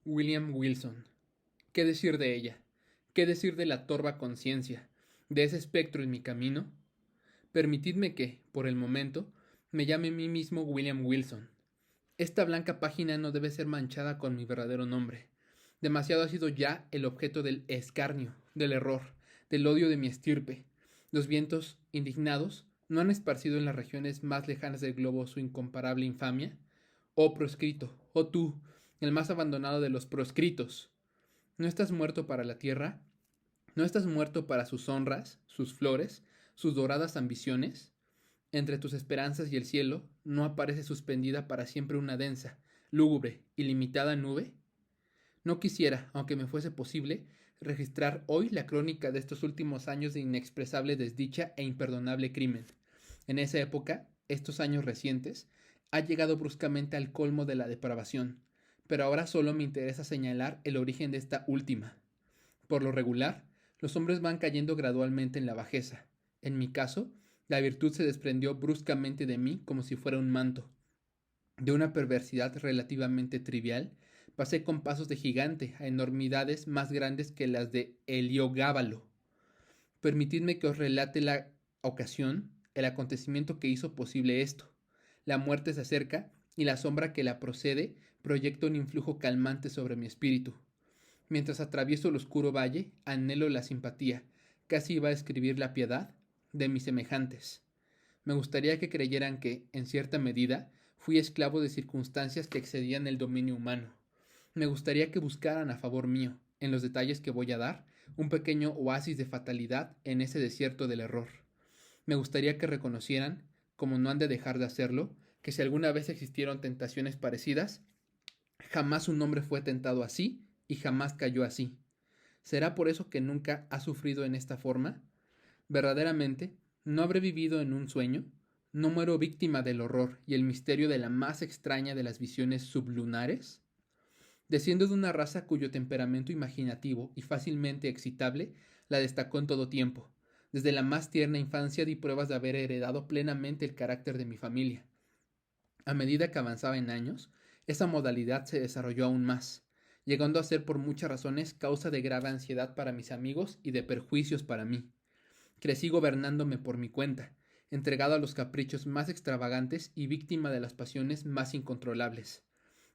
William Wilson. ¿Qué decir de ella? ¿Qué decir de la torva conciencia? ¿De ese espectro en mi camino? Permitidme que, por el momento, me llame a mí mismo William Wilson. Esta blanca página no debe ser manchada con mi verdadero nombre. Demasiado ha sido ya el objeto del escarnio, del error, del odio de mi estirpe. Los vientos, indignados, ¿no han esparcido en las regiones más lejanas del globo su incomparable infamia? Oh proscrito, oh tú, el más abandonado de los proscritos. ¿No estás muerto para la tierra? ¿No estás muerto para sus honras, sus flores, sus doradas ambiciones? Entre tus esperanzas y el cielo, ¿no aparece suspendida para siempre una densa, lúgubre, ilimitada nube? No quisiera, aunque me fuese posible, registrar hoy la crónica de estos últimos años de inexpresable desdicha e imperdonable crimen. En esa época, estos años recientes, ha llegado bruscamente al colmo de la depravación, pero ahora solo me interesa señalar el origen de esta última. Por lo regular, los hombres van cayendo gradualmente en la bajeza. En mi caso, la virtud se desprendió bruscamente de mí como si fuera un manto. De una perversidad relativamente trivial, pasé con pasos de gigante a enormidades más grandes que las de Heliogábalo. Permitidme que os relate la ocasión, el acontecimiento que hizo posible esto. La muerte se acerca y la sombra que la procede proyecta un influjo calmante sobre mi espíritu. Mientras atravieso el oscuro valle, anhelo la simpatía, casi iba a escribir la piedad, de mis semejantes. Me gustaría que creyeran que, en cierta medida, fui esclavo de circunstancias que excedían el dominio humano. Me gustaría que buscaran a favor mío, en los detalles que voy a dar, un pequeño oasis de fatalidad en ese desierto del error. Me gustaría que reconocieran, como no han de dejar de hacerlo, que si alguna vez existieron tentaciones parecidas, jamás un hombre fue tentado así y jamás cayó así. ¿Será por eso que nunca ha sufrido en esta forma? Verdaderamente, ¿no habré vivido en un sueño? ¿No muero víctima del horror y el misterio de la más extraña de las visiones sublunares? Desciendo de una raza cuyo temperamento imaginativo y fácilmente excitable la destacó en todo tiempo. Desde la más tierna infancia di pruebas de haber heredado plenamente el carácter de mi familia. A medida que avanzaba en años, esa modalidad se desarrolló aún más, llegando a ser por muchas razones causa de grave ansiedad para mis amigos y de perjuicios para mí. Crecí gobernándome por mi cuenta, entregado a los caprichos más extravagantes y víctima de las pasiones más incontrolables.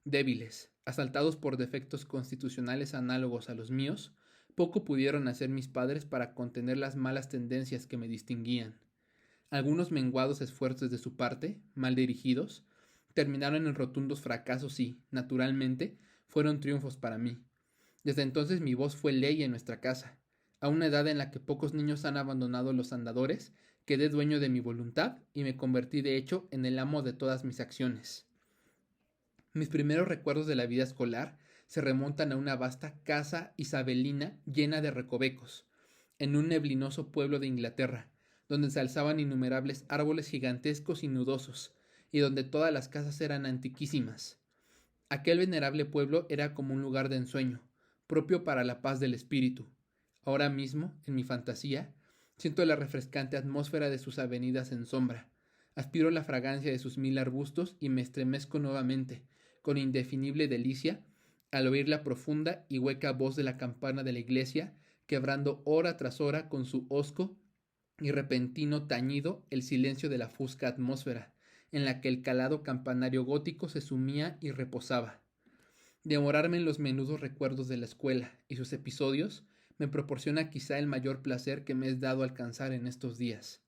Débiles, asaltados por defectos constitucionales análogos a los míos, poco pudieron hacer mis padres para contener las malas tendencias que me distinguían. Algunos menguados esfuerzos de su parte, mal dirigidos, terminaron en rotundos fracasos y, naturalmente, fueron triunfos para mí. Desde entonces mi voz fue ley en nuestra casa. A una edad en la que pocos niños han abandonado los andadores, quedé dueño de mi voluntad y me convertí de hecho en el amo de todas mis acciones. Mis primeros recuerdos de la vida escolar se remontan a una vasta casa isabelina llena de recovecos, en un neblinoso pueblo de Inglaterra, donde se alzaban innumerables árboles gigantescos y nudosos, y donde todas las casas eran antiquísimas. Aquel venerable pueblo era como un lugar de ensueño, propio para la paz del espíritu. Ahora mismo, en mi fantasía, siento la refrescante atmósfera de sus avenidas en sombra, aspiro la fragancia de sus 1000 arbustos y me estremezco nuevamente, con indefinible delicia, al oír la profunda y hueca voz de la campana de la iglesia, quebrando hora tras hora con su hosco y repentino tañido el silencio de la fusca atmósfera, en la que el calado campanario gótico se sumía y reposaba. Demorarme en los menudos recuerdos de la escuela y sus episodios me proporciona quizá el mayor placer que me es dado alcanzar en estos días.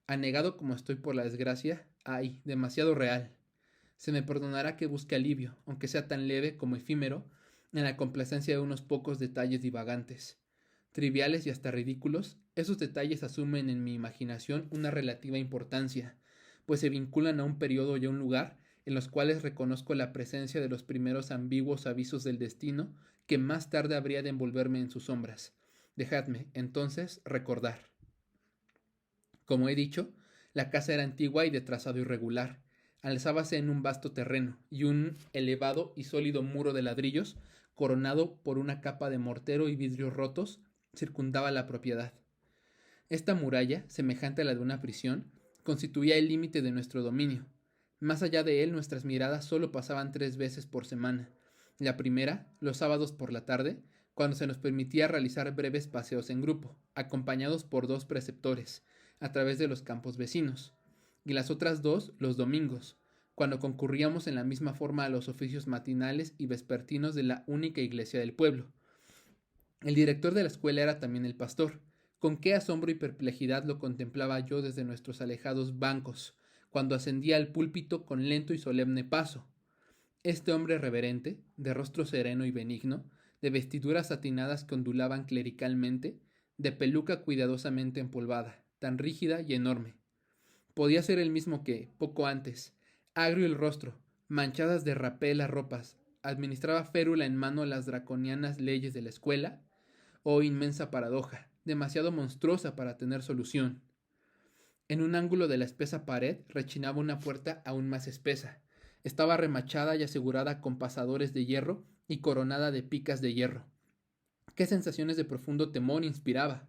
Anegado como estoy por la desgracia, ay, demasiado real. Se me perdonará que busque alivio, aunque sea tan leve como efímero, en la complacencia de unos pocos detalles divagantes. Triviales y hasta ridículos, esos detalles asumen en mi imaginación una relativa importancia, pues se vinculan a un periodo y a un lugar en los cuales reconozco la presencia de los primeros ambiguos avisos del destino que más tarde habría de envolverme en sus sombras. Dejadme, entonces, recordar. Como he dicho, la casa era antigua y de trazado irregular. Alzábase en un vasto terreno, y un elevado y sólido muro de ladrillos, coronado por una capa de mortero y vidrios rotos, circundaba la propiedad. Esta muralla, semejante a la de una prisión, constituía el límite de nuestro dominio. Más allá de él nuestras miradas solo pasaban 3 veces por semana, La primera, los sábados por la tarde, cuando se nos permitía realizar breves paseos en grupo, acompañados por 2 preceptores, a través de los campos vecinos, y las otras 2 los domingos, cuando concurríamos en la misma forma a los oficios matinales y vespertinos de la única iglesia del pueblo. El director de la escuela era también el pastor. Con qué asombro y perplejidad lo contemplaba yo desde nuestros alejados bancos, cuando ascendía al púlpito con lento y solemne paso. Este hombre reverente, de rostro sereno y benigno, de vestiduras satinadas que ondulaban clericalmente, de peluca cuidadosamente empolvada, tan rígida y enorme. Podía ser el mismo que, poco antes, agrio el rostro, manchadas de rapé las ropas, administraba férula en mano las draconianas leyes de la escuela. Oh inmensa paradoja, demasiado monstruosa para tener solución. En un ángulo de la espesa pared rechinaba una puerta aún más espesa. Estaba remachada y asegurada con pasadores de hierro y coronada de picas de hierro. ¿Qué sensaciones de profundo temor inspiraba?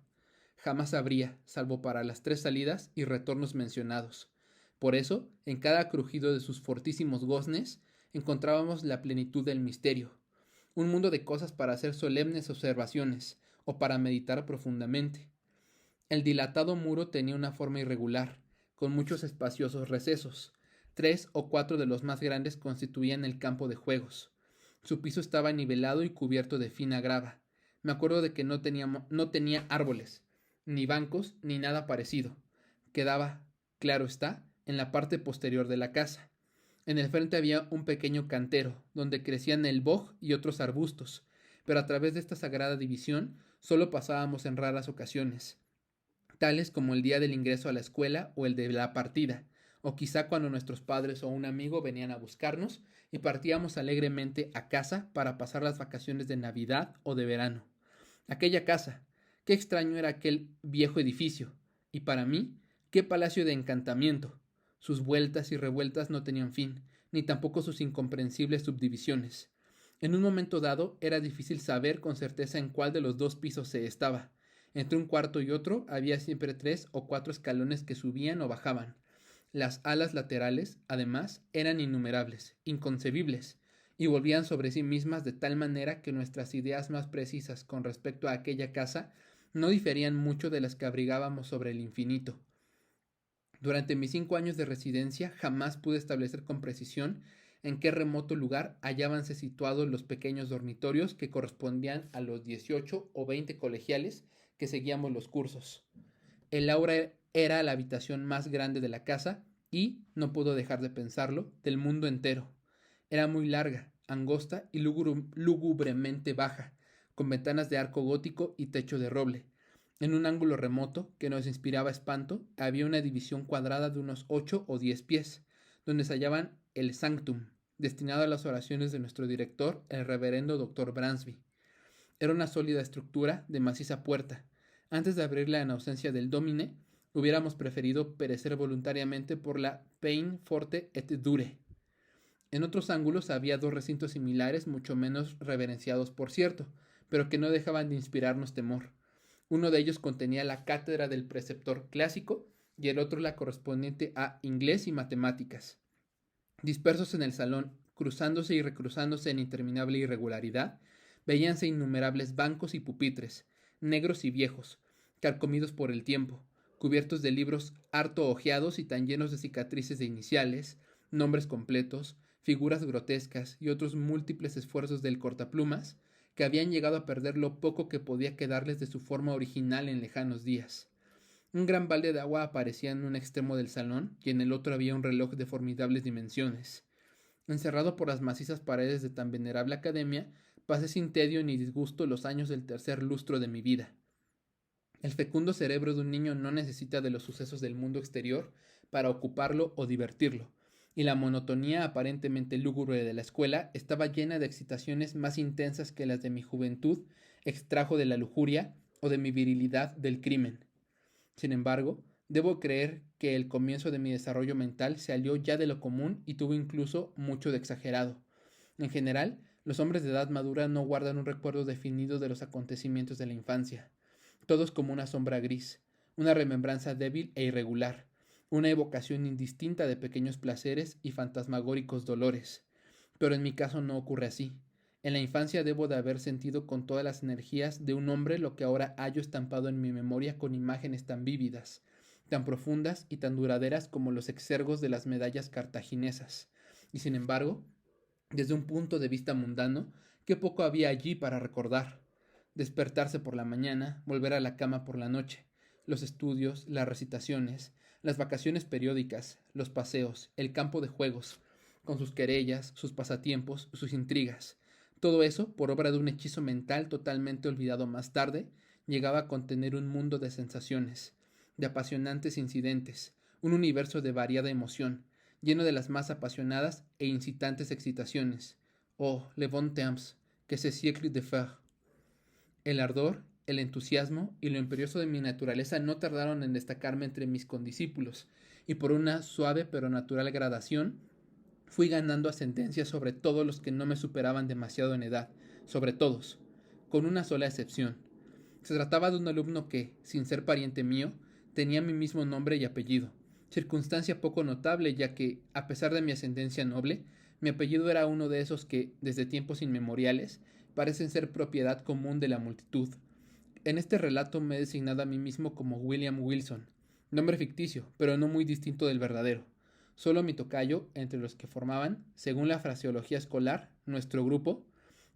Jamás abría, salvo para las 3 salidas y retornos mencionados. Por eso, en cada crujido de sus fortísimos goznes, encontrábamos la plenitud del misterio. Un mundo de cosas para hacer solemnes observaciones, o para meditar profundamente. El dilatado muro tenía una forma irregular, con muchos espaciosos recesos. 3 o 4 de los más grandes constituían el campo de juegos. Su piso estaba nivelado y cubierto de fina grava. Me acuerdo de que no tenía árboles, ni bancos, ni nada parecido. Quedaba, claro está, en la parte posterior de la casa. En el frente había un pequeño cantero, donde crecían el boj y otros arbustos, pero a través de esta sagrada división solo pasábamos en raras ocasiones, tales como el día del ingreso a la escuela o el de la partida, o quizá cuando nuestros padres o un amigo venían a buscarnos y partíamos alegremente a casa para pasar las vacaciones de Navidad o de verano. Aquella casa, qué extraño era aquel viejo edificio, y para mí, qué palacio de encantamiento. Sus vueltas y revueltas no tenían fin, ni tampoco sus incomprensibles subdivisiones. En un momento dado era difícil saber con certeza en cuál de los 2 pisos se estaba. Entre un cuarto y otro había siempre 3 o 4 escalones que subían o bajaban. Las alas laterales, además, eran innumerables, inconcebibles, y volvían sobre sí mismas de tal manera que nuestras ideas más precisas con respecto a aquella casa no diferían mucho de las que abrigábamos sobre el infinito. Durante mis 5 años de residencia jamás pude establecer con precisión en qué remoto lugar hallábanse situados los pequeños dormitorios que correspondían a los 18 o 20 colegiales que seguíamos los cursos. El aula era la habitación más grande de la casa y, no puedo dejar de pensarlo, del mundo entero. Era muy larga, angosta y lúgubremente baja, con ventanas de arco gótico y techo de roble. En un ángulo remoto, que nos inspiraba espanto, había una división cuadrada de unos 8 o 10 pies, donde se hallaban el sanctum, destinado a las oraciones de nuestro director, el reverendo doctor Bransby. Era una sólida estructura de maciza puerta. Antes de abrirla en ausencia del domine, hubiéramos preferido perecer voluntariamente por la peine forte et dure. En otros ángulos había 2 recintos similares, mucho menos reverenciados por cierto, pero que no dejaban de inspirarnos temor. Uno de ellos contenía la cátedra del preceptor clásico y el otro la correspondiente a inglés y matemáticas. Dispersos en el salón, cruzándose y recruzándose en interminable irregularidad, veíanse innumerables bancos y pupitres, negros y viejos, carcomidos por el tiempo, cubiertos de libros harto hojeados y tan llenos de cicatrices de iniciales, nombres completos, figuras grotescas y otros múltiples esfuerzos del cortaplumas, que habían llegado a perder lo poco que podía quedarles de su forma original en lejanos días. Un gran balde de agua aparecía en un extremo del salón y en el otro había un reloj de formidables dimensiones. Encerrado por las macizas paredes de tan venerable academia, pasé sin tedio ni disgusto los años del tercer lustro de mi vida. El fecundo cerebro de un niño no necesita de los sucesos del mundo exterior para ocuparlo o divertirlo, y la monotonía aparentemente lúgubre de la escuela estaba llena de excitaciones más intensas que las de mi juventud extrajo de la lujuria o de mi virilidad del crimen. Sin embargo, debo creer que el comienzo de mi desarrollo mental se alió ya de lo común y tuvo incluso mucho de exagerado. En general, los hombres de edad madura no guardan un recuerdo definido de los acontecimientos de la infancia. Todos como una sombra gris, una remembranza débil e irregular, una evocación indistinta de pequeños placeres y fantasmagóricos dolores. Pero en mi caso no ocurre así. En la infancia debo de haber sentido con todas las energías de un hombre lo que ahora hallo estampado en mi memoria con imágenes tan vívidas, tan profundas y tan duraderas como los exergos de las medallas cartaginesas. Y sin embargo, desde un punto de vista mundano, qué poco había allí para recordar. Despertarse por la mañana, volver a la cama por la noche, los estudios, las recitaciones, las vacaciones periódicas, los paseos, el campo de juegos, con sus querellas, sus pasatiempos, sus intrigas. Todo eso, por obra de un hechizo mental totalmente olvidado más tarde, llegaba a contener un mundo de sensaciones, de apasionantes incidentes, un universo de variada emoción, lleno de las más apasionadas e incitantes excitaciones. Oh, le bon temps, que ce siècle de fer. El ardor, el entusiasmo y lo imperioso de mi naturaleza no tardaron en destacarme entre mis condiscípulos, y por una suave pero natural gradación fui ganando ascendencia sobre todos los que no me superaban demasiado en edad, sobre todos, con una sola excepción. Se trataba de un alumno que, sin ser pariente mío, tenía mi mismo nombre y apellido, circunstancia poco notable ya que, a pesar de mi ascendencia noble, mi apellido era uno de esos que, desde tiempos inmemoriales, parecen ser propiedad común de la multitud. En este relato me he designado a mí mismo como William Wilson, nombre ficticio, pero no muy distinto del verdadero. Solo mi tocayo, entre los que formaban, según la fraseología escolar, nuestro grupo,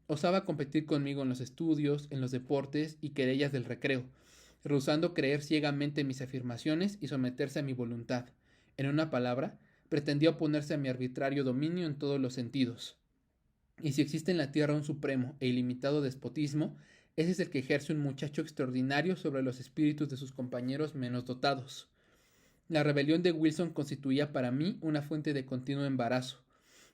osaba competir conmigo en los estudios, en los deportes y querellas del recreo, rehusando creer ciegamente mis afirmaciones y someterse a mi voluntad. En una palabra, pretendía oponerse a mi arbitrario dominio en todos los sentidos. Y si existe en la tierra un supremo e ilimitado despotismo, ese es el que ejerce un muchacho extraordinario sobre los espíritus de sus compañeros menos dotados. La rebelión de Wilson constituía para mí una fuente de continuo embarazo,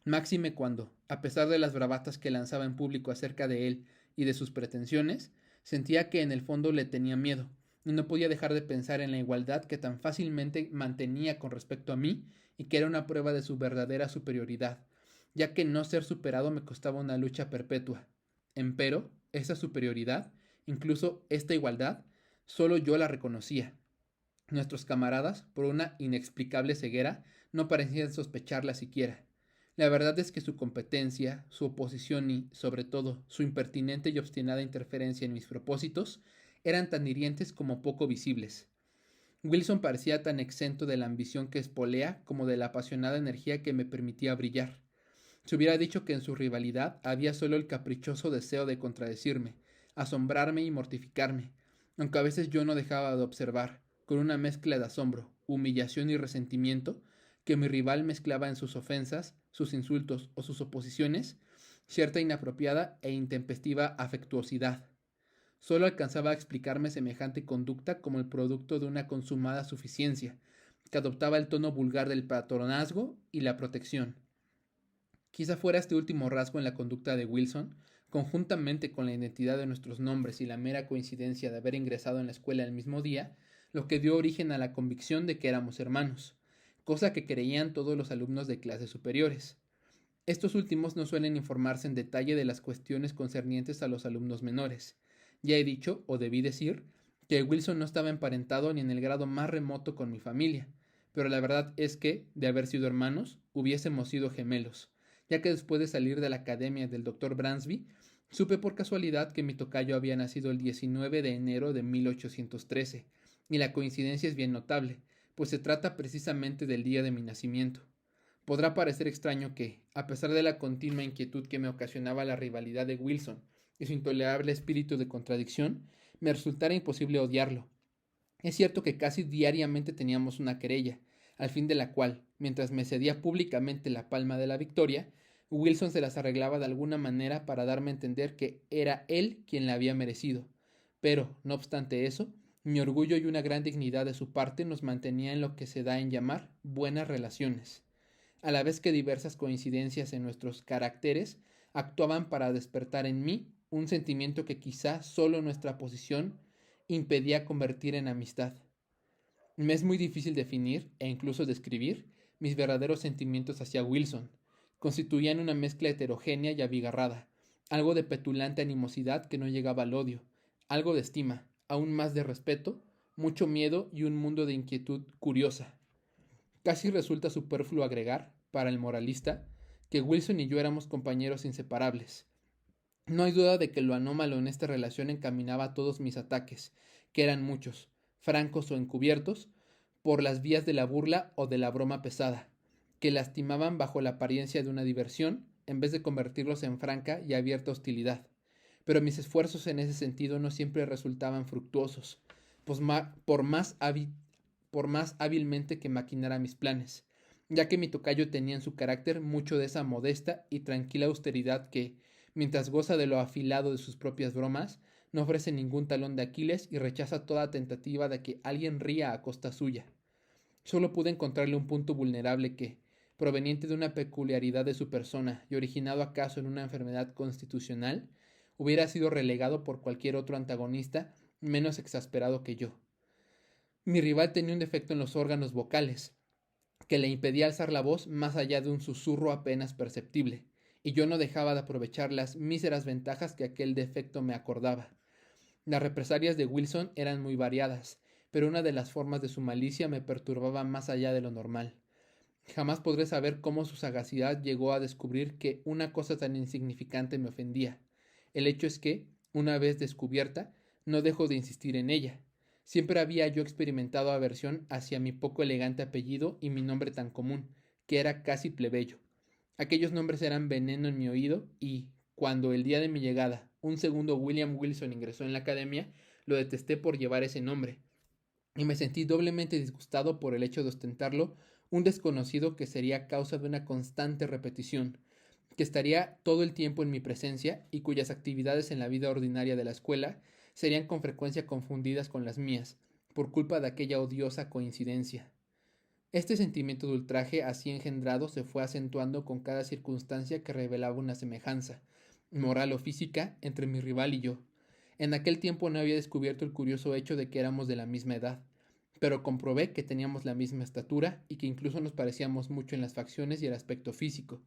máxime cuando, a pesar de las bravatas que lanzaba en público acerca de él y de sus pretensiones, sentía que en el fondo le tenía miedo, y no podía dejar de pensar en la igualdad que tan fácilmente mantenía con respecto a mí y que era una prueba de su verdadera superioridad, ya que no ser superado me costaba una lucha perpetua. Empero, esa superioridad, incluso esta igualdad, solo yo la reconocía. Nuestros camaradas, por una inexplicable ceguera, no parecían sospecharla siquiera. La verdad es que su competencia, su oposición y, sobre todo, su impertinente y obstinada interferencia en mis propósitos eran tan hirientes como poco visibles. Wilson parecía tan exento de la ambición que espolea como de la apasionada energía que me permitía brillar. Se hubiera dicho que en su rivalidad había solo el caprichoso deseo de contradecirme, asombrarme y mortificarme, aunque a veces yo no dejaba de observar, con una mezcla de asombro, humillación y resentimiento, que mi rival mezclaba en sus ofensas, sus insultos o sus oposiciones, cierta inapropiada e intempestiva afectuosidad. Solo alcanzaba a explicarme semejante conducta como el producto de una consumada suficiencia, que adoptaba el tono vulgar del patronazgo y la protección. Quizá fuera este último rasgo en la conducta de Wilson, conjuntamente con la identidad de nuestros nombres y la mera coincidencia de haber ingresado en la escuela el mismo día, lo que dio origen a la convicción de que éramos hermanos, cosa que creían todos los alumnos de clases superiores. Estos últimos no suelen informarse en detalle de las cuestiones concernientes a los alumnos menores. Ya he dicho, o debí decir, que Wilson no estaba emparentado ni en el grado más remoto con mi familia, pero la verdad es que, de haber sido hermanos, hubiésemos sido gemelos, ya que después de salir de la academia del Dr. Bransby, supe por casualidad que mi tocayo había nacido el 19 de enero de 1813, y la coincidencia es bien notable, pues se trata precisamente del día de mi nacimiento. Podrá parecer extraño que, a pesar de la continua inquietud que me ocasionaba la rivalidad de Wilson y su intolerable espíritu de contradicción, me resultara imposible odiarlo. Es cierto que casi diariamente teníamos una querella, al fin de la cual, mientras me cedía públicamente la palma de la victoria, Wilson se las arreglaba de alguna manera para darme a entender que era él quien la había merecido. Pero, no obstante eso, mi orgullo y una gran dignidad de su parte nos mantenía en lo que se da en llamar buenas relaciones, a la vez que diversas coincidencias en nuestros caracteres actuaban para despertar en mí un sentimiento que quizá solo nuestra posición impedía convertir en amistad. Me es muy difícil definir e incluso describir mis verdaderos sentimientos hacia Wilson. Constituían una mezcla heterogénea y abigarrada, algo de petulante animosidad que no llegaba al odio, algo de estima, aún más de respeto, mucho miedo y un mundo de inquietud curiosa. Casi resulta superfluo agregar, para el moralista, que Wilson y yo éramos compañeros inseparables. No hay duda de que lo anómalo en esta relación encaminaba todos mis ataques, que eran muchos, francos o encubiertos, por las vías de la burla o de la broma pesada, que lastimaban bajo la apariencia de una diversión, en vez de convertirlos en franca y abierta hostilidad. Pero mis esfuerzos en ese sentido no siempre resultaban fructuosos, pues por más hábilmente que maquinara mis planes, ya que mi tocayo tenía en su carácter mucho de esa modesta y tranquila austeridad que, mientras goza de lo afilado de sus propias bromas, no ofrece ningún talón de Aquiles y rechaza toda tentativa de que alguien ría a costa suya. Solo pude encontrarle un punto vulnerable que, proveniente de una peculiaridad de su persona y originado acaso en una enfermedad constitucional, hubiera sido relegado por cualquier otro antagonista menos exasperado que yo. Mi rival tenía un defecto en los órganos vocales, que le impedía alzar la voz más allá de un susurro apenas perceptible, y yo no dejaba de aprovechar las míseras ventajas que aquel defecto me acordaba. Las represalias de Wilson eran muy variadas, pero una de las formas de su malicia me perturbaba más allá de lo normal. Jamás podré saber cómo su sagacidad llegó a descubrir que una cosa tan insignificante me ofendía. El hecho es que, una vez descubierta, no dejo de insistir en ella. Siempre había yo experimentado aversión hacia mi poco elegante apellido y mi nombre tan común, que era casi plebeyo. Aquellos nombres eran veneno en mi oído y, cuando el día de mi llegada, un segundo William Wilson ingresó en la academia, lo detesté por llevar ese nombre, y me sentí doblemente disgustado por el hecho de ostentarlo un desconocido que sería causa de una constante repetición, que estaría todo el tiempo en mi presencia y cuyas actividades en la vida ordinaria de la escuela serían con frecuencia confundidas con las mías, por culpa de aquella odiosa coincidencia. Este sentimiento de ultraje así engendrado se fue acentuando con cada circunstancia que revelaba una semejanza, moral o física, entre mi rival y yo. En aquel tiempo no había descubierto el curioso hecho de que éramos de la misma edad, pero comprobé que teníamos la misma estatura y que incluso nos parecíamos mucho en las facciones y el aspecto físico.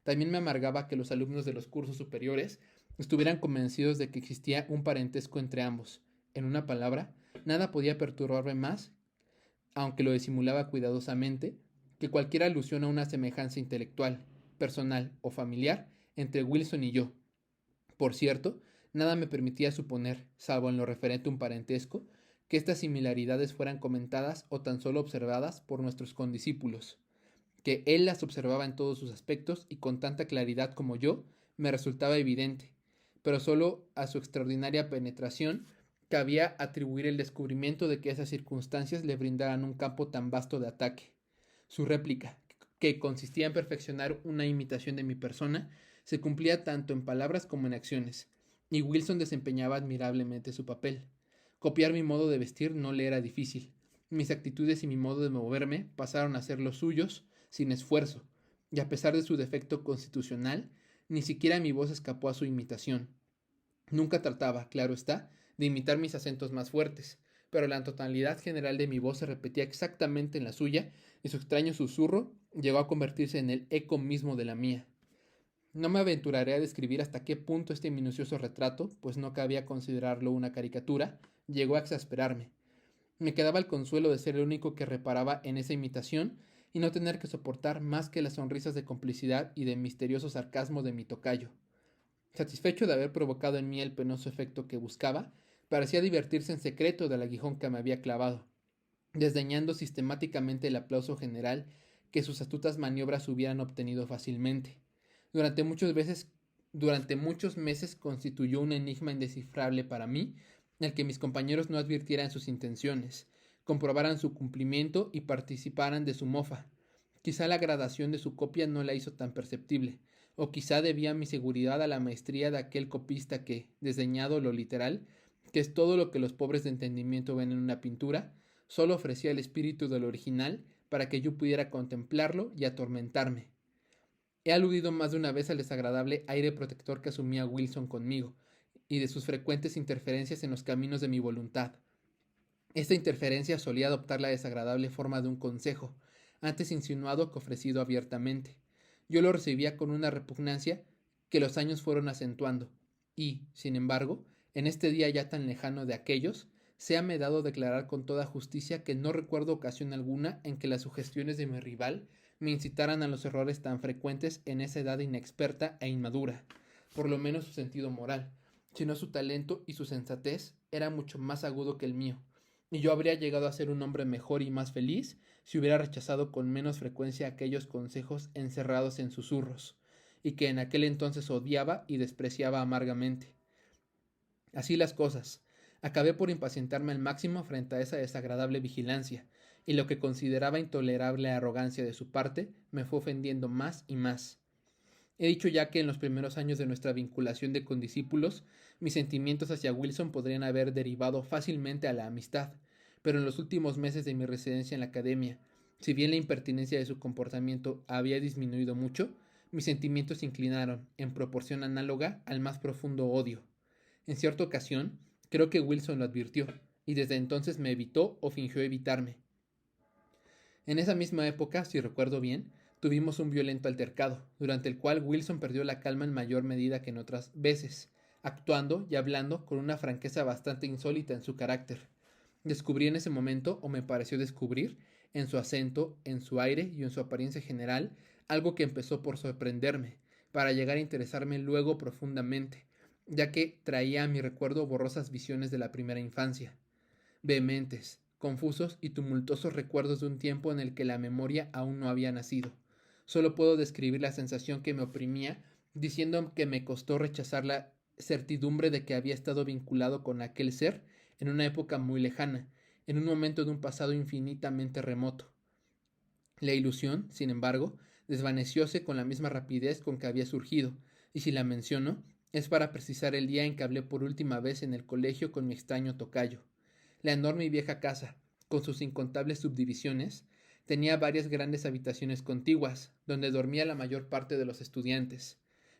También me amargaba que los alumnos de los cursos superiores estuvieran convencidos de que existía un parentesco entre ambos. En una palabra, nada podía perturbarme más, aunque lo disimulaba cuidadosamente, que cualquier alusión a una semejanza intelectual, personal o familiar entre Wilson y yo. Por cierto, nada me permitía suponer, salvo en lo referente a un parentesco, que estas similaridades fueran comentadas o tan solo observadas por nuestros condiscípulos. Que él las observaba en todos sus aspectos y con tanta claridad como yo, me resultaba evidente, pero solo a su extraordinaria penetración cabía atribuir el descubrimiento de que esas circunstancias le brindaran un campo tan vasto de ataque. Su réplica, que consistía en perfeccionar una imitación de mi persona, se cumplía tanto en palabras como en acciones, y Wilson desempeñaba admirablemente su papel. Copiar mi modo de vestir no le era difícil. Mis actitudes y mi modo de moverme pasaron a ser los suyos sin esfuerzo, y a pesar de su defecto constitucional, ni siquiera mi voz escapó a su imitación. Nunca trataba, claro está, de imitar mis acentos más fuertes, pero la tonalidad general de mi voz se repetía exactamente en la suya, y su extraño susurro llegó a convertirse en el eco mismo de la mía. No me aventuraré a describir hasta qué punto este minucioso retrato, pues no cabía considerarlo una caricatura, llegó a exasperarme. Me quedaba el consuelo de ser el único que reparaba en esa imitación y no tener que soportar más que las sonrisas de complicidad y de misterioso sarcasmo de mi tocayo. Satisfecho de haber provocado en mí el penoso efecto que buscaba, parecía divertirse en secreto del aguijón que me había clavado, desdeñando sistemáticamente el aplauso general que sus astutas maniobras hubieran obtenido fácilmente. Durante durante muchos meses constituyó un enigma indescifrable para mí, el que mis compañeros no advirtieran sus intenciones, comprobaran su cumplimiento y participaran de su mofa. Quizá la gradación de su copia no la hizo tan perceptible, o quizá debía mi seguridad a la maestría de aquel copista que, desdeñado lo literal, que es todo lo que los pobres de entendimiento ven en una pintura, solo ofrecía el espíritu del original para que yo pudiera contemplarlo y atormentarme. He aludido más de una vez al desagradable aire protector que asumía Wilson conmigo, y de sus frecuentes interferencias en los caminos de mi voluntad. Esta interferencia solía adoptar la desagradable forma de un consejo, antes insinuado que ofrecido abiertamente. Yo lo recibía con una repugnancia que los años fueron acentuando, y, sin embargo, en este día ya tan lejano de aquellos, séame dado declarar con toda justicia que no recuerdo ocasión alguna en que las sugestiones de mi rival me incitaran a los errores tan frecuentes en esa edad inexperta e inmadura. por lo menos su sentido moral, sino su talento y su sensatez era mucho más agudo que el mío, y yo habría llegado a ser un hombre mejor y más feliz si hubiera rechazado con menos frecuencia aquellos consejos encerrados en susurros, y que en aquel entonces odiaba y despreciaba amargamente. Así las cosas. Acabé por impacientarme al máximo frente a esa desagradable vigilancia, y lo que consideraba intolerable arrogancia de su parte me fue ofendiendo más y más. He dicho ya que en los primeros años de nuestra vinculación de condiscípulos, mis sentimientos hacia Wilson podrían haber derivado fácilmente a la amistad, pero en los últimos meses de mi residencia en la academia, si bien la impertinencia de su comportamiento había disminuido mucho, mis sentimientos se inclinaron, en proporción análoga, al más profundo odio. En cierta ocasión, creo que Wilson lo advirtió, y desde entonces me evitó o fingió evitarme. En esa misma época, si recuerdo bien, tuvimos un violento altercado, durante el cual Wilson perdió la calma en mayor medida que en otras veces, actuando y hablando con una franqueza bastante insólita en su carácter. Descubrí en ese momento, o me pareció descubrir, en su acento, en su aire y en su apariencia general, algo que empezó por sorprenderme, para llegar a interesarme luego profundamente, ya que traía a mi recuerdo borrosas visiones de la primera infancia, vehementes, confusos y tumultuosos recuerdos de un tiempo en el que la memoria aún no había nacido. Solo puedo describir la sensación que me oprimía, diciendo que me costó rechazar la certidumbre de que había estado vinculado con aquel ser en una época muy lejana, en un momento de un pasado infinitamente remoto. La ilusión, sin embargo, desvanecióse con la misma rapidez con que había surgido, y si la menciono, es para precisar el día en que hablé por última vez en el colegio con mi extraño tocayo. La enorme y vieja casa, con sus incontables subdivisiones, tenía varias grandes habitaciones contiguas, donde dormía la mayor parte de los estudiantes.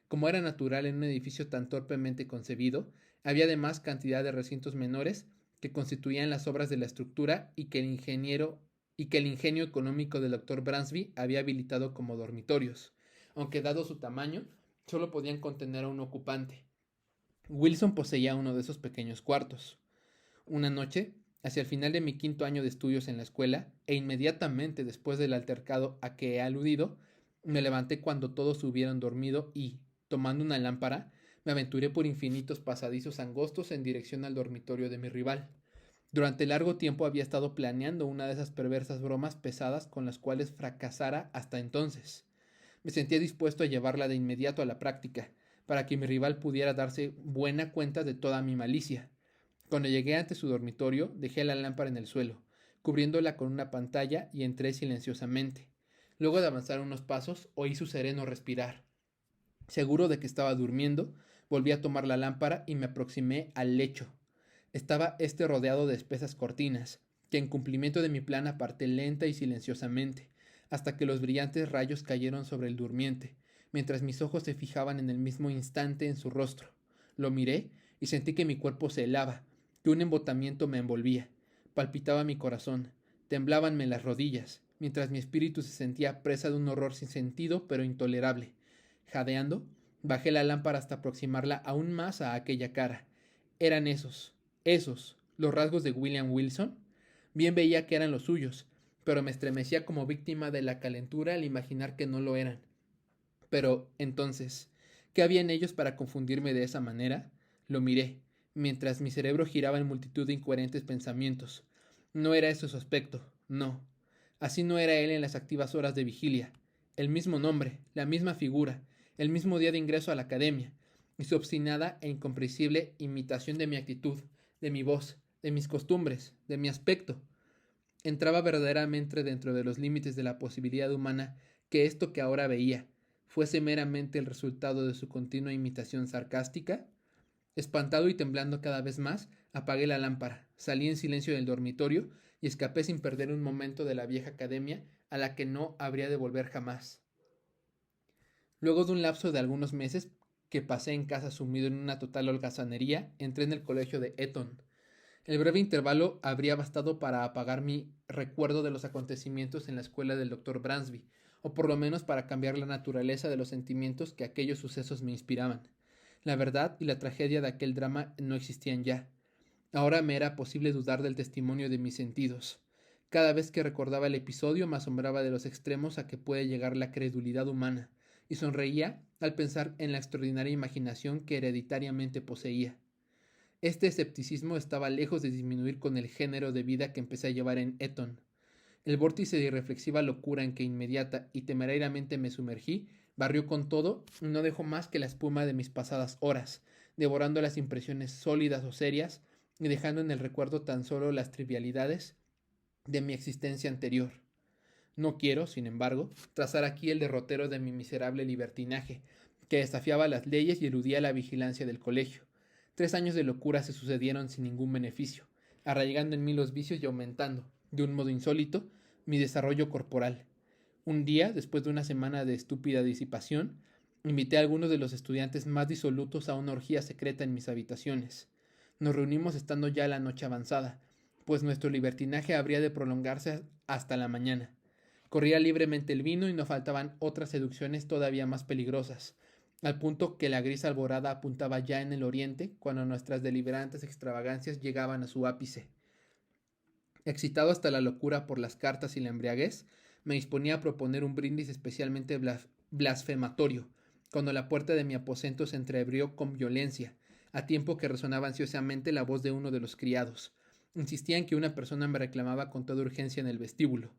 Como era natural en un edificio tan torpemente concebido, había además cantidad de recintos menores que constituían las obras de la estructura y que el ingenio económico del doctor Bransby había habilitado como dormitorios, aunque dado su tamaño, solo podían contener a un ocupante. Wilson poseía uno de esos pequeños cuartos. Una noche, hacia el final de mi quinto año de estudios en la escuela, e inmediatamente después del altercado a que he aludido, me levanté cuando todos hubieran dormido y, tomando una lámpara, me aventuré por infinitos pasadizos angostos en dirección al dormitorio de mi rival. Durante largo tiempo había estado planeando una de esas perversas bromas pesadas con las cuales fracasara hasta entonces. Me sentía dispuesto a llevarla de inmediato a la práctica, para que mi rival pudiera darse buena cuenta de toda mi malicia. Cuando llegué ante su dormitorio, dejé la lámpara en el suelo, cubriéndola con una pantalla y entré silenciosamente. Luego de avanzar unos pasos, oí su sereno respirar. Seguro de que estaba durmiendo, volví a tomar la lámpara y me aproximé al lecho. Estaba este rodeado de espesas cortinas, que en cumplimiento de mi plan aparté lenta y silenciosamente, hasta que los brillantes rayos cayeron sobre el durmiente, mientras mis ojos se fijaban en el mismo instante en su rostro. Lo miré y sentí que mi cuerpo se helaba, que un embotamiento me envolvía. Palpitaba mi corazón, temblábanme las rodillas, mientras mi espíritu se sentía presa de un horror sin sentido pero intolerable. Jadeando, bajé la lámpara hasta aproximarla aún más a aquella cara. Eran esos, los rasgos de William Wilson. Bien veía que eran los suyos, pero me estremecía como víctima de la calentura al imaginar que no lo eran. Pero, entonces, ¿qué había en ellos para confundirme de esa manera? Lo miré, mientras mi cerebro giraba en multitud de incoherentes pensamientos. No era ese su aspecto, no. Así no era él en las activas horas de vigilia. El mismo nombre, la misma figura, el mismo día de ingreso a la academia, y su obstinada e incomprensible imitación de mi actitud, de mi voz, de mis costumbres, de mi aspecto. Entraba verdaderamente dentro de los límites de la posibilidad humana que esto que ahora veía fuese meramente el resultado de su continua imitación sarcástica. Espantado y temblando cada vez más, apagué la lámpara, salí en silencio del dormitorio y escapé sin perder un momento de la vieja academia a la que no habría de volver jamás. Luego de un lapso de algunos meses que pasé en casa sumido en una total holgazanería, entré en el colegio de Eton. El breve intervalo habría bastado para apagar mi recuerdo de los acontecimientos en la escuela del doctor Bransby, o por lo menos para cambiar la naturaleza de los sentimientos que aquellos sucesos me inspiraban. La verdad y la tragedia de aquel drama no existían ya. Ahora me era posible dudar del testimonio de mis sentidos. Cada vez que recordaba el episodio me asombraba de los extremos a que puede llegar la credulidad humana, y sonreía al pensar en la extraordinaria imaginación que hereditariamente poseía. Este escepticismo estaba lejos de disminuir con el género de vida que empecé a llevar en Eton. El vórtice de irreflexiva locura en que inmediata y temerariamente me sumergí barrió con todo y no dejó más que la espuma de mis pasadas horas, devorando las impresiones sólidas o serias y dejando en el recuerdo tan solo las trivialidades de mi existencia anterior. No quiero, sin embargo, trazar aquí el derrotero de mi miserable libertinaje, que desafiaba las leyes y eludía la vigilancia del colegio. 3 años de locura se sucedieron sin ningún beneficio, arraigando en mí los vicios y aumentando, de un modo insólito, mi desarrollo corporal. Un día, después de una semana de estúpida disipación, invité a algunos de los estudiantes más disolutos a una orgía secreta en mis habitaciones. Nos reunimos estando ya la noche avanzada, pues nuestro libertinaje habría de prolongarse hasta la mañana. Corría libremente el vino y no faltaban otras seducciones todavía más peligrosas, al punto que la gris alborada apuntaba ya en el oriente cuando nuestras deliberantes extravagancias llegaban a su ápice. Excitado hasta la locura por las cartas y la embriaguez, me disponía a proponer un brindis especialmente blasfematorio, cuando la puerta de mi aposento se entreabrió con violencia, a tiempo que resonaba ansiosamente la voz de uno de los criados. Insistía en que una persona me reclamaba con toda urgencia en el vestíbulo.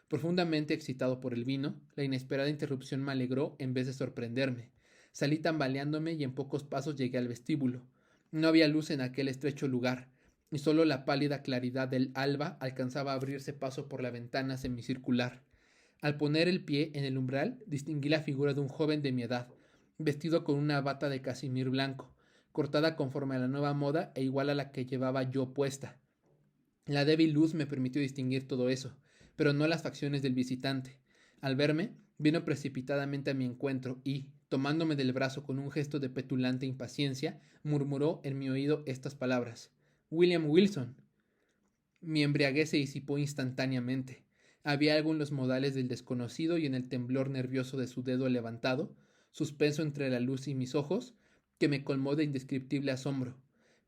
Profundamente excitado por el vino, la inesperada interrupción me alegró en vez de sorprenderme. Salí tambaleándome y en pocos pasos llegué al vestíbulo. No había luz en aquel estrecho lugar, y solo la pálida claridad del alba alcanzaba a abrirse paso por la ventana semicircular. Al poner el pie en el umbral, distinguí la figura de un joven de mi edad, vestido con una bata de casimir blanco, cortada conforme a la nueva moda e igual a la que llevaba yo puesta. La débil luz me permitió distinguir todo eso, pero no las facciones del visitante. Al verme, vino precipitadamente a mi encuentro y, tomándome del brazo con un gesto de petulante impaciencia, murmuró en mi oído estas palabras: «William Wilson». Mi embriaguez se disipó instantáneamente. Había algo en los modales del desconocido y en el temblor nervioso de su dedo levantado, suspenso entre la luz y mis ojos, que me colmó de indescriptible asombro.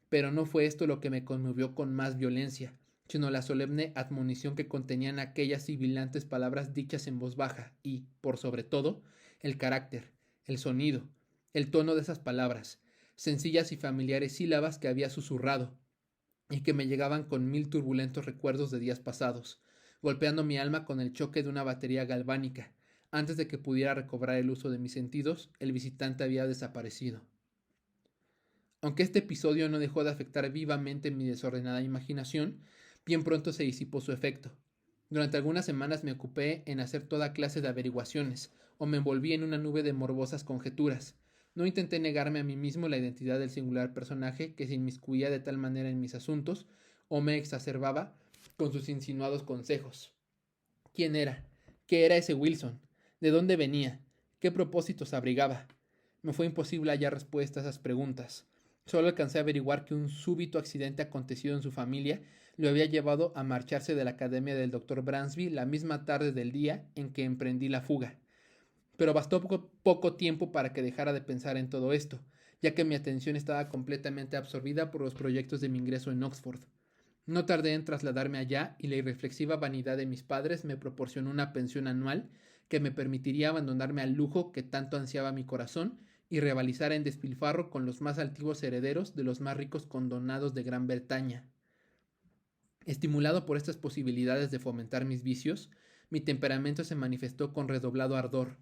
Pero no fue esto lo que me conmovió con más violencia, sino la solemne admonición que contenían aquellas sibilantes palabras dichas en voz baja y, por sobre todo, el carácter, el sonido, el tono de esas palabras, sencillas y familiares sílabas que había susurrado, y que me llegaban con 1000 turbulentos recuerdos de días pasados, golpeando mi alma con el choque de una batería galvánica. Antes de que pudiera recobrar el uso de mis sentidos, el visitante había desaparecido. Aunque este episodio no dejó de afectar vivamente mi desordenada imaginación, bien pronto se disipó su efecto. Durante algunas semanas me ocupé en hacer toda clase de averiguaciones, o me envolví en una nube de morbosas conjeturas. No intenté negarme a mí mismo la identidad del singular personaje que se inmiscuía de tal manera en mis asuntos, o me exacerbaba con sus insinuados consejos. ¿Quién era? ¿Qué era ese Wilson? ¿De dónde venía? ¿Qué propósitos abrigaba? Me fue imposible hallar respuesta a esas preguntas. Solo alcancé a averiguar que un súbito accidente acontecido en su familia lo había llevado a marcharse de la academia del Dr. Bransby la misma tarde del día en que emprendí la fuga. Pero bastó poco tiempo para que dejara de pensar en todo esto, ya que mi atención estaba completamente absorbida por los proyectos de mi ingreso en Oxford. No tardé en trasladarme allá y la irreflexiva vanidad de mis padres me proporcionó una pensión anual que me permitiría abandonarme al lujo que tanto ansiaba mi corazón y rivalizar en despilfarro con los más altivos herederos de los más ricos condonados de Gran Bretaña. Estimulado por estas posibilidades de fomentar mis vicios, mi temperamento se manifestó con redoblado ardor,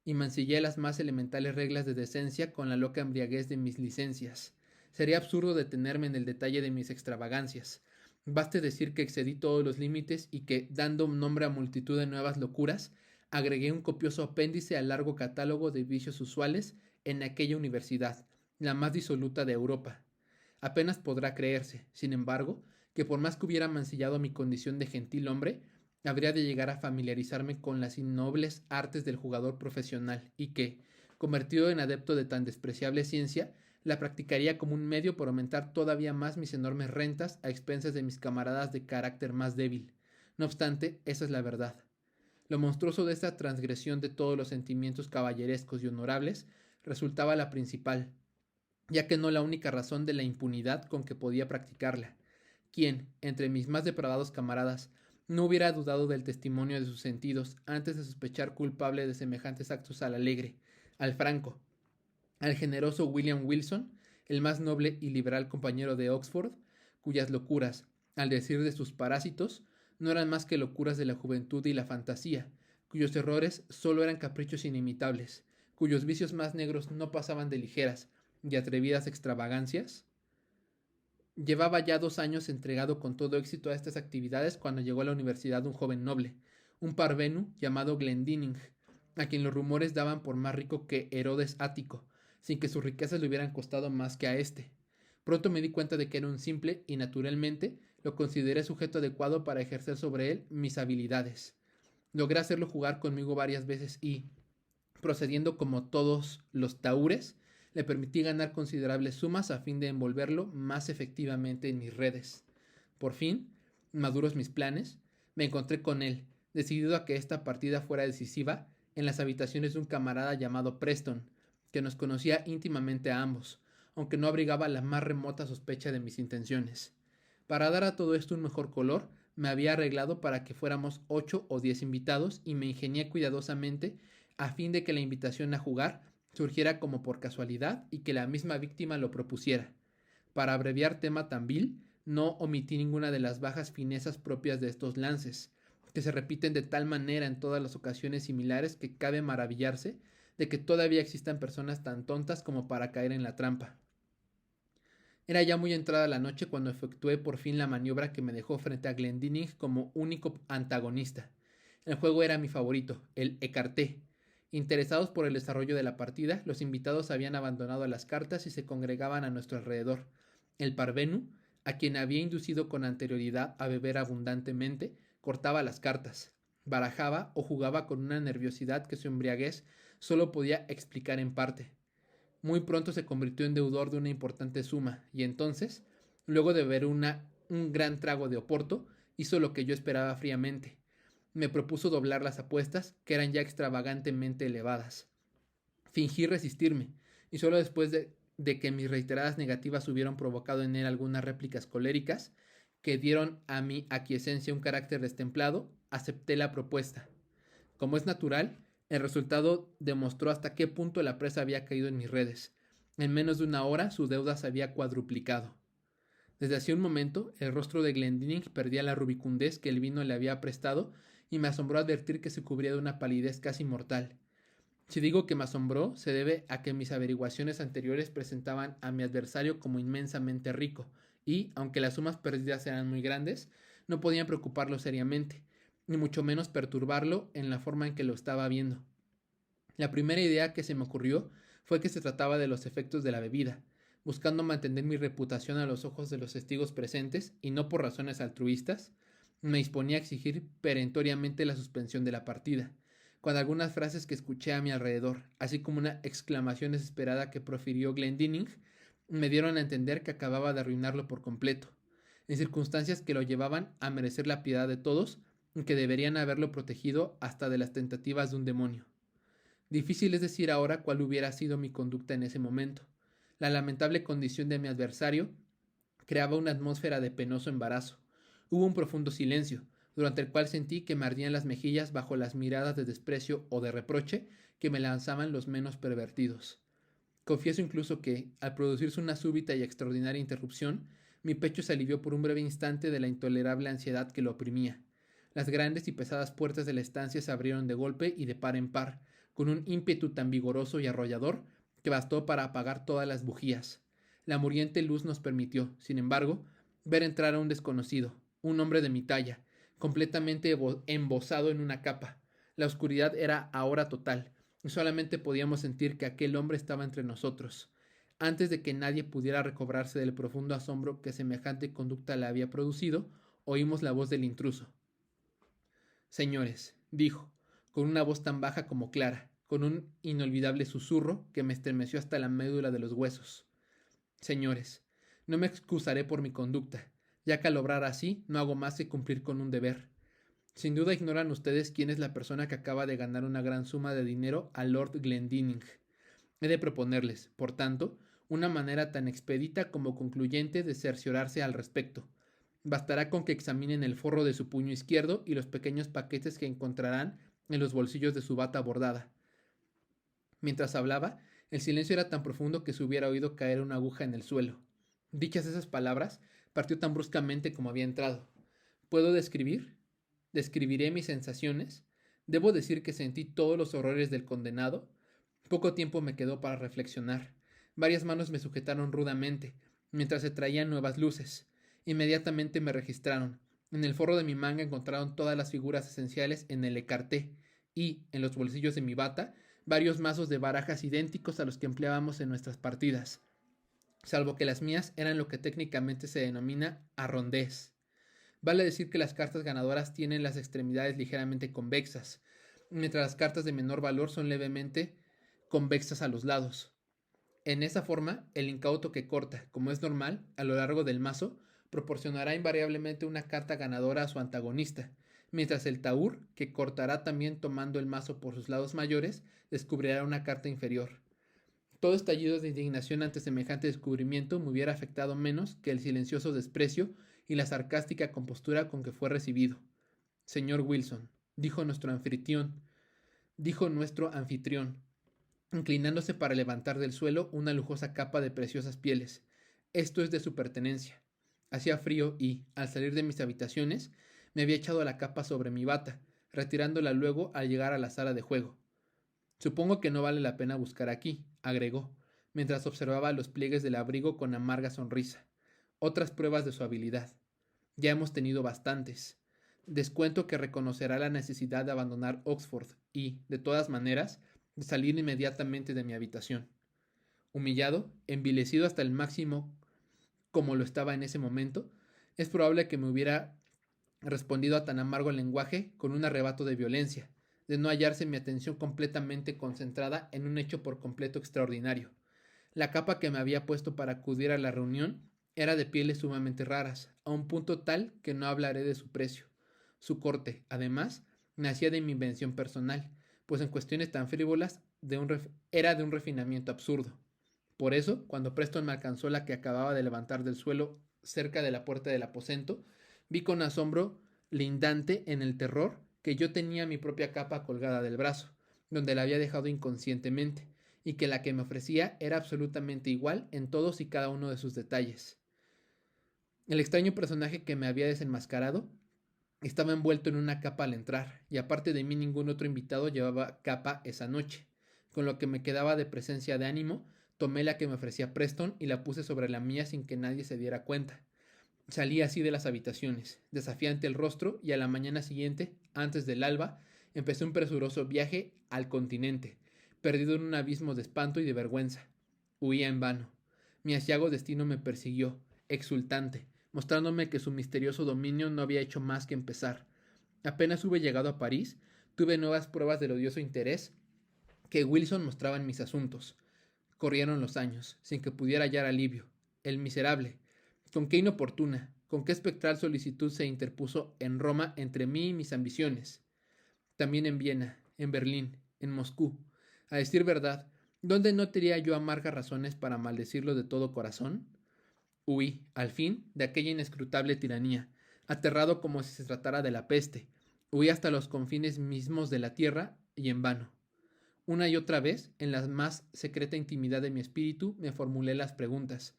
y mancillé las más elementales reglas de decencia con la loca embriaguez de mis licencias. Sería absurdo detenerme en el detalle de mis extravagancias. Baste decir que excedí todos los límites y que, dando nombre a multitud de nuevas locuras, agregué un copioso apéndice al largo catálogo de vicios usuales en aquella universidad, la más disoluta de Europa. Apenas podrá creerse, sin embargo, que por más que hubiera mancillado mi condición de gentil hombre, habría de llegar a familiarizarme con las innobles artes del jugador profesional y que, convertido en adepto de tan despreciable ciencia, la practicaría como un medio para aumentar todavía más mis enormes rentas a expensas de mis camaradas de carácter más débil. No obstante, esa es la verdad. Lo monstruoso de esta transgresión de todos los sentimientos caballerescos y honorables resultaba la principal, ya que no la única razón de la impunidad con que podía practicarla. ¿Quién, entre mis más depravados camaradas, no hubiera dudado del testimonio de sus sentidos antes de sospechar culpable de semejantes actos al alegre, al franco, al generoso William Wilson, el más noble y liberal compañero de Oxford, cuyas locuras, al decir de sus parásitos, no eran más que locuras de la juventud y la fantasía, cuyos errores solo eran caprichos inimitables, cuyos vicios más negros no pasaban de ligeras y atrevidas extravagancias. Llevaba ya 2 años entregado con todo éxito a estas actividades cuando llegó a la universidad un joven noble, un parvenu llamado Glendinning, a quien los rumores daban por más rico que Herodes Ático, sin que sus riquezas le hubieran costado más que a éste. Pronto me di cuenta de que era un simple y, naturalmente, lo consideré sujeto adecuado para ejercer sobre él mis habilidades. Logré hacerlo jugar conmigo varias veces y, procediendo como todos los tahures, le permití ganar considerables sumas a fin de envolverlo más efectivamente en mis redes. Por fin, maduros mis planes, me encontré con él, decidido a que esta partida fuera decisiva, en las habitaciones de un camarada llamado Preston, que nos conocía íntimamente a ambos, aunque no abrigaba la más remota sospecha de mis intenciones. Para dar a todo esto un mejor color, me había arreglado para que fuéramos 8 o 10 invitados y me ingenié cuidadosamente a fin de que la invitación a jugar surgiera como por casualidad y que la misma víctima lo propusiera. Para abreviar tema tan vil, no omití ninguna de las bajas finezas propias de estos lances, que se repiten de tal manera en todas las ocasiones similares que cabe maravillarse de que todavía existan personas tan tontas como para caer en la trampa. Era ya muy entrada la noche cuando efectué por fin la maniobra que me dejó frente a Glendinning como único antagonista. El juego era mi favorito, el écarté. Interesados por el desarrollo de la partida, los invitados habían abandonado las cartas y se congregaban a nuestro alrededor. El parvenu, a quien había inducido con anterioridad a beber abundantemente, cortaba las cartas, barajaba o jugaba con una nerviosidad que su embriaguez solo podía explicar en parte. Muy pronto se convirtió en deudor de una importante suma, y entonces, luego de beber un gran trago de oporto, hizo lo que yo esperaba fríamente. Me propuso doblar las apuestas, que eran ya extravagantemente elevadas. Fingí resistirme, y solo después de que mis reiteradas negativas hubieron provocado en él algunas réplicas coléricas, que dieron a mi aquiescencia un carácter destemplado, acepté la propuesta. Como es natural, el resultado demostró hasta qué punto la presa había caído en mis redes. En menos de una hora su deuda se había cuadruplicado. Desde hacía un momento, el rostro de Glendinning perdía la rubicundez que el vino le había prestado y me asombró advertir que se cubría de una palidez casi mortal. Si digo que me asombró, se debe a que mis averiguaciones anteriores presentaban a mi adversario como inmensamente rico, y, aunque las sumas perdidas eran muy grandes, no podían preocuparlo seriamente, ni mucho menos perturbarlo en la forma en que lo estaba viendo. La primera idea que se me ocurrió fue que se trataba de los efectos de la bebida, buscando mantener mi reputación a los ojos de los testigos presentes y no por razones altruistas, me disponía a exigir perentoriamente la suspensión de la partida, con algunas frases que escuché a mi alrededor, así como una exclamación desesperada que profirió Glendinning, me dieron a entender que acababa de arruinarlo por completo, en circunstancias que lo llevaban a merecer la piedad de todos y que deberían haberlo protegido hasta de las tentativas de un demonio. Difícil es decir ahora cuál hubiera sido mi conducta en ese momento. La lamentable condición de mi adversario creaba una atmósfera de penoso embarazo. Hubo un profundo silencio, durante el cual sentí que me ardían las mejillas bajo las miradas de desprecio o de reproche que me lanzaban los menos pervertidos. Confieso incluso que, al producirse una súbita y extraordinaria interrupción, mi pecho se alivió por un breve instante de la intolerable ansiedad que lo oprimía. Las grandes y pesadas puertas de la estancia se abrieron de golpe y de par en par, con un ímpetu tan vigoroso y arrollador que bastó para apagar todas las bujías. La muriente luz nos permitió, sin embargo, ver entrar a un desconocido, un hombre de mi talla, completamente embosado en una capa. La oscuridad era ahora total, y solamente podíamos sentir que aquel hombre estaba entre nosotros. Antes de que nadie pudiera recobrarse del profundo asombro que semejante conducta le había producido, oímos la voz del intruso. Señores, dijo, con una voz tan baja como clara, con un inolvidable susurro que me estremeció hasta la médula de los huesos. Señores, no me excusaré por mi conducta, ya que al obrar así no hago más que cumplir con un deber. Sin duda ignoran ustedes quién es la persona que acaba de ganar una gran suma de dinero a Lord Glendinning. He de proponerles, por tanto, una manera tan expedita como concluyente de cerciorarse al respecto. Bastará con que examinen el forro de su puño izquierdo y los pequeños paquetes que encontrarán en los bolsillos de su bata bordada. Mientras hablaba, el silencio era tan profundo que se hubiera oído caer una aguja en el suelo. Dichas esas palabras, partió tan bruscamente como había entrado. ¿Puedo describir? ¿Describiré mis sensaciones? ¿Debo decir que sentí todos los horrores del condenado? Poco tiempo me quedó para reflexionar. Varias manos me sujetaron rudamente, mientras se traían nuevas luces. Inmediatamente me registraron. En el forro de mi manga encontraron todas las figuras esenciales en el écarté, y, en los bolsillos de mi bata, varios mazos de barajas idénticos a los que empleábamos en nuestras partidas, salvo que las mías eran lo que técnicamente se denomina arrondés. Vale decir que las cartas ganadoras tienen las extremidades ligeramente convexas, mientras las cartas de menor valor son levemente convexas a los lados. En esa forma, el incauto que corta, como es normal, a lo largo del mazo, proporcionará invariablemente una carta ganadora a su antagonista, mientras el taur, que cortará también tomando el mazo por sus lados mayores, descubrirá una carta inferior. Todo estallido de indignación ante semejante descubrimiento me hubiera afectado menos que el silencioso desprecio y la sarcástica compostura con que fue recibido. Señor Wilson, dijo nuestro anfitrión, inclinándose para levantar del suelo una lujosa capa de preciosas pieles. Esto es de su pertenencia. Hacía frío y, al salir de mis habitaciones, me había echado la capa sobre mi bata, retirándola luego al llegar a la sala de juego. Supongo que no vale la pena buscar aquí, agregó, mientras observaba los pliegues del abrigo con amarga sonrisa. Otras pruebas de su habilidad. Ya hemos tenido bastantes. Descuento que reconocerá la necesidad de abandonar Oxford y, de todas maneras, de salir inmediatamente de mi habitación. Humillado, envilecido hasta el máximo como lo estaba en ese momento, es probable que me hubiera respondido a tan amargo lenguaje con un arrebato de violencia, de no hallarse mi atención completamente concentrada en un hecho por completo extraordinario. La capa que me había puesto para acudir a la reunión era de pieles sumamente raras, a un punto tal que no hablaré de su precio. Su corte, además, nacía de mi invención personal, pues en cuestiones tan frívolas era de un refinamiento absurdo. Por eso, cuando Preston me alcanzó la que acababa de levantar del suelo cerca de la puerta del aposento, vi con asombro lindante en el terror que yo tenía mi propia capa colgada del brazo, donde la había dejado inconscientemente, y que la que me ofrecía era absolutamente igual en todos y cada uno de sus detalles. El extraño personaje que me había desenmascarado estaba envuelto en una capa al entrar, y aparte de mí ningún otro invitado llevaba capa esa noche. Con lo que me quedaba de presencia de ánimo, tomé la que me ofrecía Preston y la puse sobre la mía sin que nadie se diera cuenta. Salí así de las habitaciones, desafiante el rostro, y a la mañana siguiente, antes del alba, empecé un presuroso viaje al continente, perdido en un abismo de espanto y de vergüenza. Huía en vano. Mi asiago destino me persiguió, exultante, mostrándome que su misterioso dominio no había hecho más que empezar. Apenas hube llegado a París, tuve nuevas pruebas del odioso interés que Wilson mostraba en mis asuntos. Corrieron los años, sin que pudiera hallar alivio. El miserable, con qué inoportuna, con qué espectral solicitud se interpuso en Roma entre mí y mis ambiciones. También en Viena, en Berlín, en Moscú. A decir verdad, ¿dónde no tenía yo amargas razones para maldecirlo de todo corazón? Huí, al fin, de aquella inescrutable tiranía, aterrado como si se tratara de la peste. Huí hasta los confines mismos de la tierra, y en vano. Una y otra vez, en la más secreta intimidad de mi espíritu, me formulé las preguntas.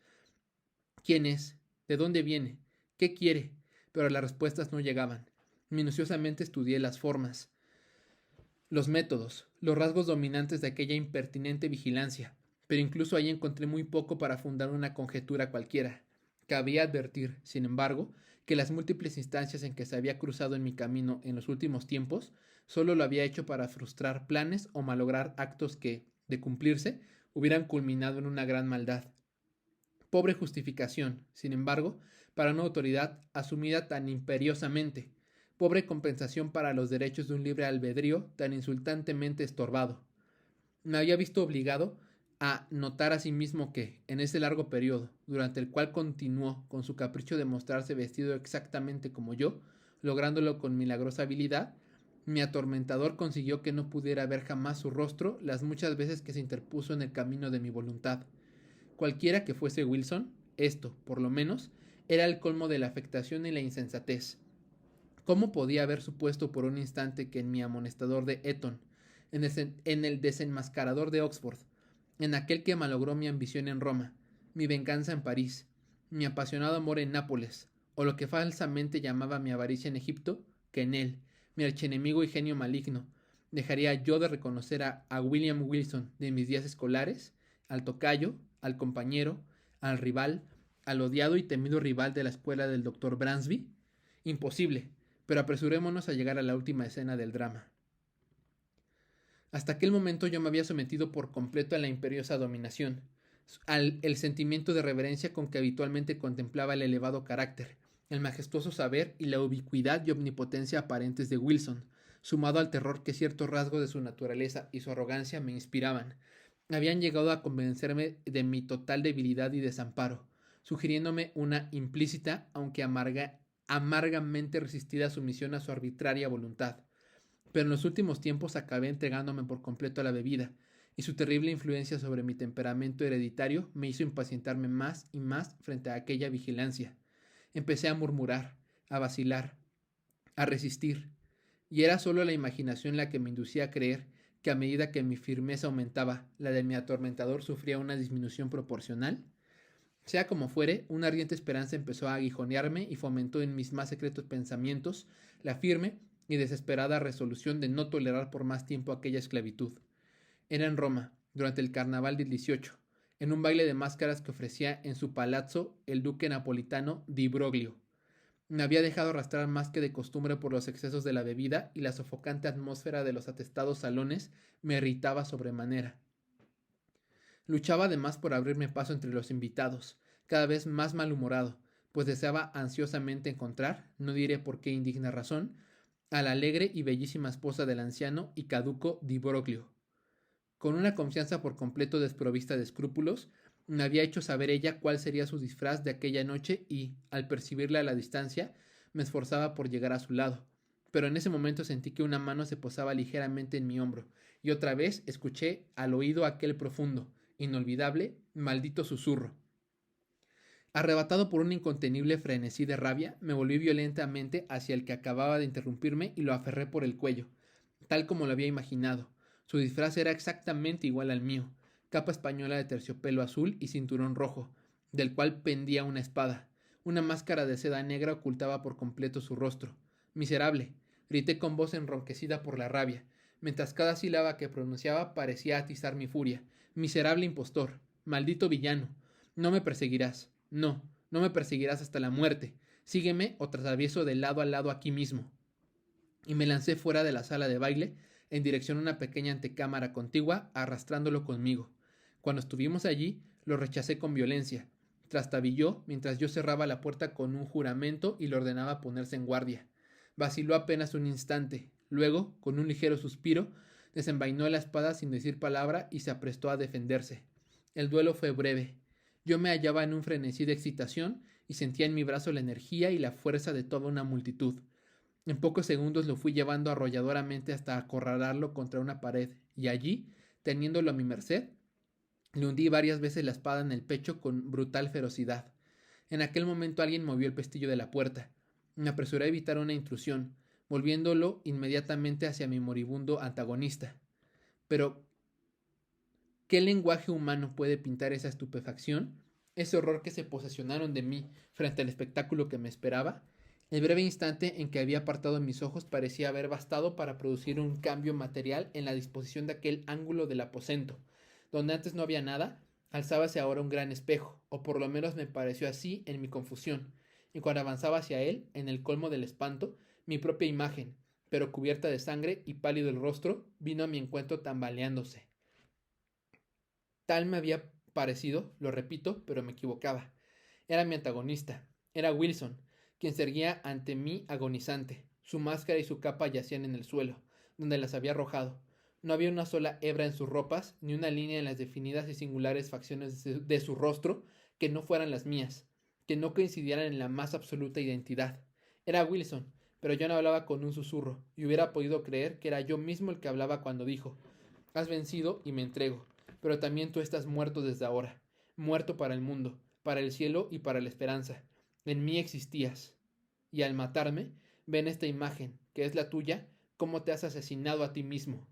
¿Quién es? ¿De dónde viene? ¿Qué quiere? Pero las respuestas no llegaban. Minuciosamente estudié las formas, los métodos, los rasgos dominantes de aquella impertinente vigilancia, pero incluso ahí encontré muy poco para fundar una conjetura cualquiera. Cabía advertir, sin embargo, que las múltiples instancias en que se había cruzado en mi camino en los últimos tiempos solo lo había hecho para frustrar planes o malograr actos que, de cumplirse, hubieran culminado en una gran maldad. Pobre justificación, sin embargo, para una autoridad asumida tan imperiosamente. Pobre compensación para los derechos de un libre albedrío tan insultantemente estorbado. Me había visto obligado a notar asimismo que, en ese largo periodo, durante el cual continuó con su capricho de mostrarse vestido exactamente como yo, lográndolo con milagrosa habilidad, mi atormentador consiguió que no pudiera ver jamás su rostro las muchas veces que se interpuso en el camino de mi voluntad. Cualquiera que fuese Wilson, esto, por lo menos, era el colmo de la afectación y la insensatez. ¿Cómo podía haber supuesto por un instante que en mi amonestador de Eton, en el desenmascarador de Oxford, en aquel que malogró mi ambición en Roma, mi venganza en París, mi apasionado amor en Nápoles, o lo que falsamente llamaba mi avaricia en Egipto, que en él, mi archienemigo y genio maligno, dejaría yo de reconocer a William Wilson de mis días escolares, al tocayo, al compañero, al rival, al odiado y temido rival de la escuela del doctor Bransby? Imposible, pero apresurémonos a llegar a la última escena del drama. Hasta aquel momento yo me había sometido por completo a la imperiosa dominación, el sentimiento de reverencia con que habitualmente contemplaba el elevado carácter, el majestuoso saber y la ubicuidad y omnipotencia aparentes de Wilson, sumado al terror que ciertos rasgos de su naturaleza y su arrogancia me inspiraban, habían llegado a convencerme de mi total debilidad y desamparo, sugiriéndome una implícita, aunque amargamente resistida sumisión a su arbitraria voluntad. Pero en los últimos tiempos acabé entregándome por completo a la bebida, y su terrible influencia sobre mi temperamento hereditario me hizo impacientarme más y más frente a aquella vigilancia. Empecé a murmurar, a vacilar, a resistir, y era solo la imaginación la que me inducía a creer que a medida que mi firmeza aumentaba, la de mi atormentador sufría una disminución proporcional. Sea como fuere, una ardiente esperanza empezó a aguijonearme y fomentó en mis más secretos pensamientos la firme y desesperada resolución de no tolerar por más tiempo aquella esclavitud. Era en Roma, durante el carnaval del 18, en un baile de máscaras que ofrecía en su palazzo el duque napolitano di Broglio. Me había dejado arrastrar más que de costumbre por los excesos de la bebida y la sofocante atmósfera de los atestados salones me irritaba sobremanera. Luchaba además por abrirme paso entre los invitados, cada vez más malhumorado, pues deseaba ansiosamente encontrar, no diré por qué indigna razón, a la alegre y bellísima esposa del anciano y caduco Di Broglio. Con una confianza por completo desprovista de escrúpulos, me había hecho saber ella cuál sería su disfraz de aquella noche y, al percibirla a la distancia, me esforzaba por llegar a su lado. Pero en ese momento sentí que una mano se posaba ligeramente en mi hombro, y otra vez escuché al oído aquel profundo, inolvidable, maldito susurro. Arrebatado por un incontenible frenesí de rabia, me volví violentamente hacia el que acababa de interrumpirme y lo aferré por el cuello, tal como lo había imaginado. Su disfraz era exactamente igual al mío, capa española de terciopelo azul y cinturón rojo, del cual pendía una espada. Una máscara de seda negra ocultaba por completo su rostro. Miserable, grité con voz enronquecida por la rabia, mientras cada sílaba que pronunciaba parecía atizar mi furia. Miserable impostor, maldito villano, no me perseguirás. No, no me perseguirás hasta la muerte. Sígueme o te atravieso de lado a lado aquí mismo. Y me lancé fuera de la sala de baile, en dirección a una pequeña antecámara contigua, arrastrándolo conmigo. Cuando estuvimos allí, lo rechacé con violencia. Trastabilló mientras yo cerraba la puerta con un juramento y le ordenaba ponerse en guardia. Vaciló apenas un instante. Luego, con un ligero suspiro, desenvainó la espada sin decir palabra y se aprestó a defenderse. El duelo fue breve. Yo me hallaba en un frenesí de excitación y sentía en mi brazo la energía y la fuerza de toda una multitud. En pocos segundos lo fui llevando arrolladoramente hasta acorralarlo contra una pared, y allí, teniéndolo a mi merced, le hundí varias veces la espada en el pecho con brutal ferocidad. En aquel momento alguien movió el pestillo de la puerta. Me apresuré a evitar una intrusión, volviéndolo inmediatamente hacia mi moribundo antagonista. Pero ¿qué lenguaje humano puede pintar esa estupefacción? Ese horror que se posesionaron de mí frente al espectáculo que me esperaba. El breve instante en que había apartado mis ojos parecía haber bastado para producir un cambio material en la disposición de aquel ángulo del aposento. Donde antes no había nada, alzábase ahora un gran espejo, o por lo menos me pareció así en mi confusión, y cuando avanzaba hacia él, en el colmo del espanto, mi propia imagen, pero cubierta de sangre y pálido el rostro, vino a mi encuentro tambaleándose. Tal me había parecido, lo repito, pero me equivocaba. Era mi antagonista, era Wilson, quien se erguía ante mí agonizante. Su máscara y su capa yacían en el suelo, donde las había arrojado. No había una sola hebra en sus ropas, ni una línea en las definidas y singulares facciones de su rostro que no fueran las mías, que no coincidieran en la más absoluta identidad. Era Wilson, pero yo no hablaba con un susurro, y hubiera podido creer que era yo mismo el que hablaba cuando dijo: «Has vencido y me entrego, pero también tú estás muerto desde ahora, muerto para el mundo, para el cielo y para la esperanza. En mí existías. Y al matarme, ven esta imagen, que es la tuya, cómo te has asesinado a ti mismo».